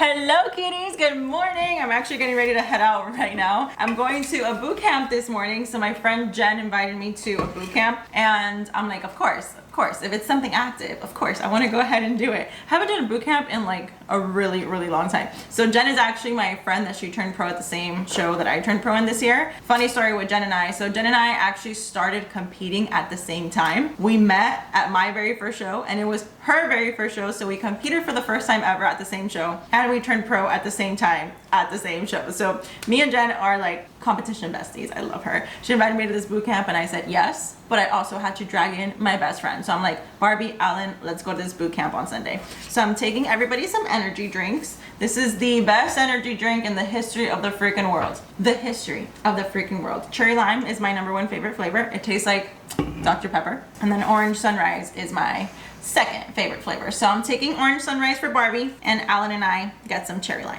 Hello kitties, good morning. I'm actually getting ready to head out right now. I'm going to a boot camp this morning. So my friend Jen invited me to a boot camp and I'm like, of course, if it's something active, of course, I want to go ahead and do it. I haven't done a boot camp in like a really long time. So Jen is actually my friend that she turned pro at the same show that I turned pro in this year. Funny story with Jen and I. So Jen and I actually started competing at the same time. We met at my very first show and it was her very first show. So we competed for the first time ever at the same show and we turned pro at the same time at the same show. So me and Jen are like competition besties. I love her. She invited me to this boot camp and I said yes, but I also had to drag in my best friend. So I'm like, Barbie, Alan, let's go to this boot camp on Sunday. So I'm taking everybody some energy drinks. This is the best energy drink in the history of the freaking world. The history of the freaking world. Cherry lime is my #1 favorite flavor. It tastes like Dr. Pepper. And then orange sunrise is my second favorite flavor. So I'm taking orange sunrise for Barbie and Alan and I got some cherry lime.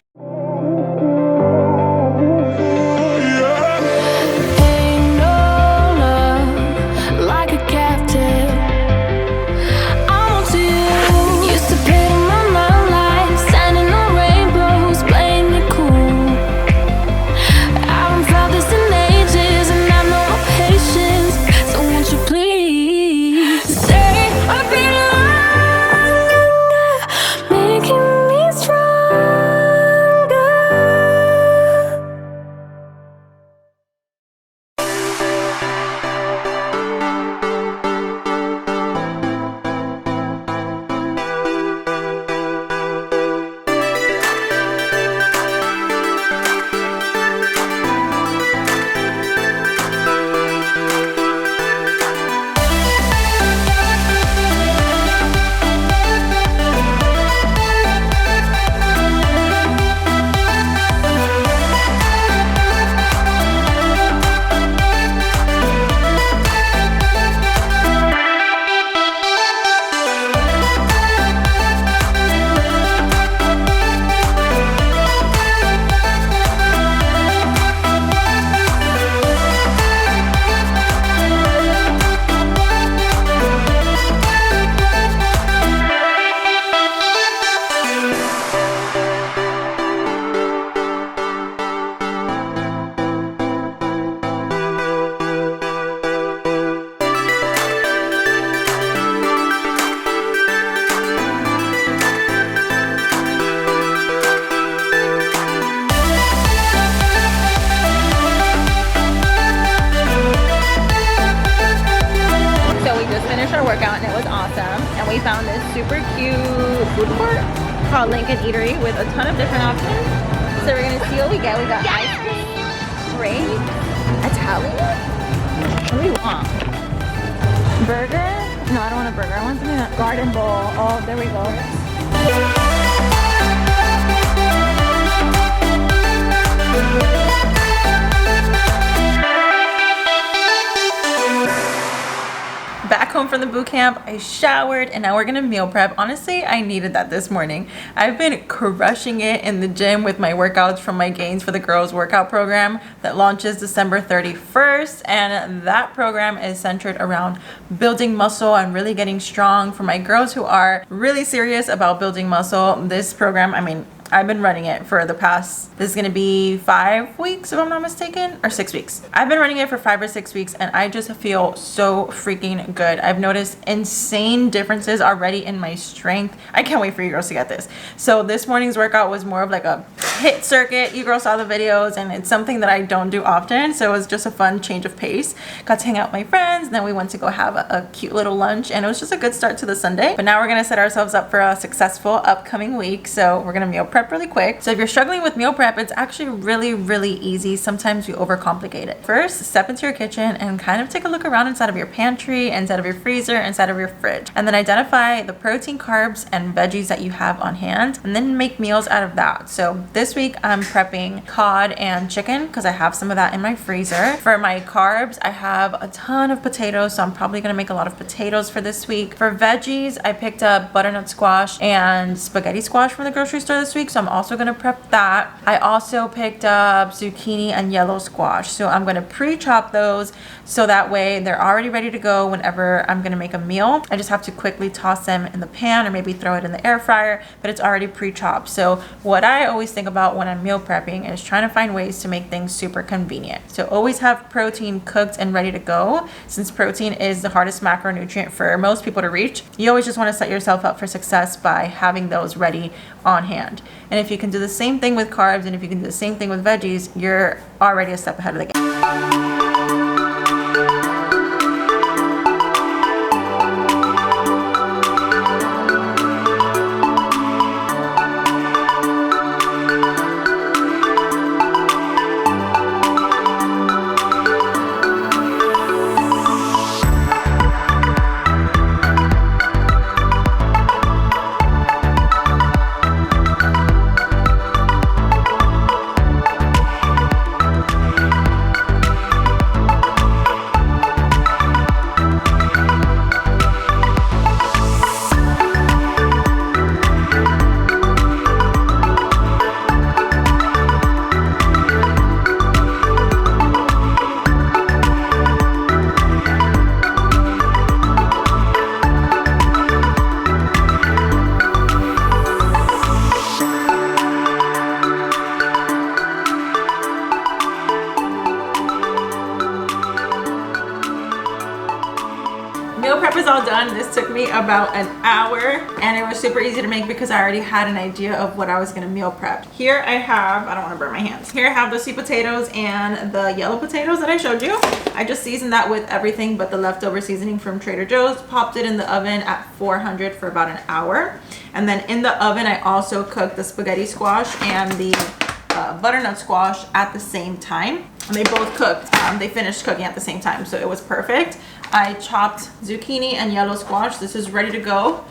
Workout and it was awesome, and we found this super cute food court called Lincoln Eatery with a ton of different options. So we're gonna see what we get. We got ice cream, grape, Italian. What do we want? Burger? No, I don't want a burger. I want something that garden bowl. Oh, there we go. Back home from the boot camp, I showered and now we're gonna meal prep. Honestly, I needed that this morning. I've been crushing it in the gym with my workouts from my Gains for the Girls workout program that launches December 31st. And that program is centered around building muscle and really getting strong. For my girls who are really serious about building muscle, this program, I've been running it for the past, this is gonna be 5 weeks if I'm not mistaken, or 6 weeks. I've been running it for 5 or 6 weeks and I just feel so freaking good. I've noticed insane differences already in my strength. I can't wait for you girls to get this. So this morning's workout was more of like a HIIT circuit. You girls saw the videos and it's something that I don't do often. So it was just a fun change of pace. Got to hang out with my friends and then we went to go have a cute little lunch and it was just a good start to the Sunday. But now we're gonna set ourselves up for a successful upcoming week. So we're gonna meal prep really quick. So if you're struggling with meal prep, it's actually really easy. Sometimes we overcomplicate it. First, step into your kitchen and kind of take a look around inside of your pantry, inside of your freezer, inside of your fridge. And then identify the protein, carbs, and veggies that you have on hand and then make meals out of that. So this this week I'm prepping cod and chicken because I have some of that in my freezer. For my carbs, I have a ton of potatoes, so I'm probably gonna make a lot of potatoes for this week. For veggies, I picked up butternut squash and spaghetti squash from the grocery store this week, so I'm also gonna prep that. I also picked up zucchini and yellow squash, so I'm gonna pre-chop those so that way they're already ready to go whenever I'm gonna make a meal. I just have to quickly toss them in the pan or maybe throw it in the air fryer, but it's already pre-chopped. So what I always think about when I'm meal prepping is trying to find ways to make things super convenient. So always have protein cooked and ready to go. Since protein is the hardest macronutrient for most people to reach, you always just want to set yourself up for success by having those ready on hand. And if you can do the same thing with carbs and if you can do the same thing with veggies, you're already a step ahead of the game. Meal prep is all done. This took me about an hour and it was super easy to make because I already had an idea of what I was gonna meal prep. Here I have, I don't wanna burn my hands. Here I have the sweet potatoes and the yellow potatoes that I showed you. I just seasoned that with everything but the leftover seasoning from Trader Joe's, popped it in the oven at 400 for about an hour. And then in the oven, I also cooked the spaghetti squash and the butternut squash at the same time. And they both cooked, they finished cooking at the same time, so it was perfect. I chopped zucchini and yellow squash. This is ready to go.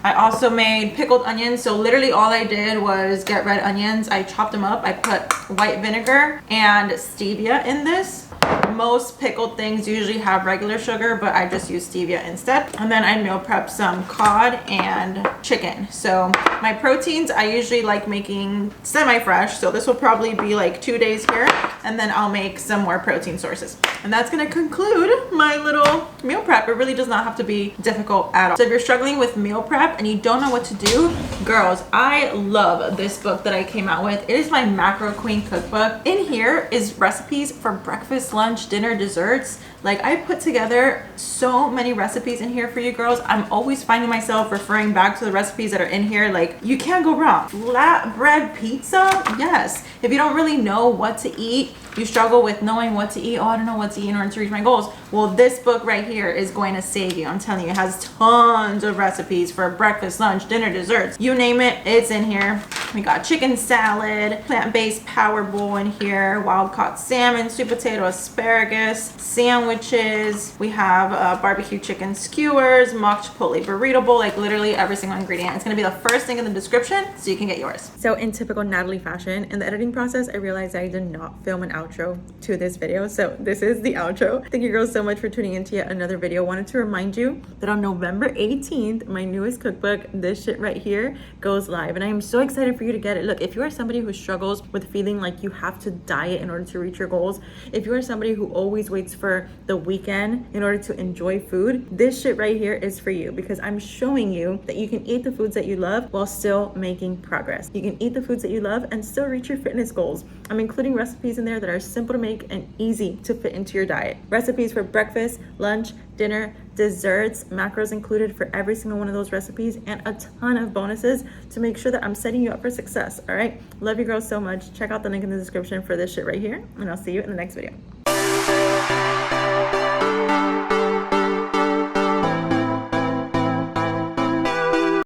I also made pickled onions. So literally all I did was get red onions. I chopped them up. I put white vinegar and stevia in this. Most pickled things usually have regular sugar, but I just use stevia instead. And then I meal prep some cod and chicken. So my proteins, I usually like making semi-fresh. So this will probably be like 2 days here. And then I'll make some more protein sources. And that's gonna conclude my little meal prep. It really does not have to be difficult at all. So if you're struggling with meal prep and you don't know what to do, girls, I love this book that I came out with. It is my Macro Queen cookbook. In here is recipes for breakfast, lunch, dinner, desserts. Like, I put together so many recipes in here for you girls. I'm always finding myself referring back to the recipes that are in here. Like, you can't go wrong. Flatbread pizza, yes. If you don't really know what to eat, you struggle with knowing what to eat. Oh, I don't know what to eat in order to reach my goals. Well, this book right here is going to save you. I'm telling you, it has tons of recipes for breakfast, lunch, dinner, desserts. You name it, it's in here. We got chicken salad, plant-based power bowl in here, wild-caught salmon, sweet potato, asparagus, sandwiches. We have barbecue chicken skewers, mock chipotle burrito bowl, like literally every single ingredient. It's gonna be the first thing in the description so you can get yours. So in typical Natalie fashion, in the editing process, I realized I did not film an outro to this video. So this is the outro. Thank you girls so much for tuning into yet another video. Wanted to remind you that on November 18th, my newest cookbook, this shit right here, goes live. And I am so excited for you to get it. Look, if you are somebody who struggles with feeling like you have to diet in order to reach your goals, if you are somebody who always waits for the weekend in order to enjoy food, this shit right here is for you, because I'm showing you that you can eat the foods that you love while still making progress. You can eat the foods that you love and still reach your fitness goals. I'm including recipes in there that are simple to make and easy to fit into your diet. Recipes for breakfast, lunch, dinner, desserts, macros included for every single one of those recipes, and a ton of bonuses to make sure that I'm setting you up for success. All right, love you girls so much. Check out the link in the description for this shit right here, and I'll see you in the next video.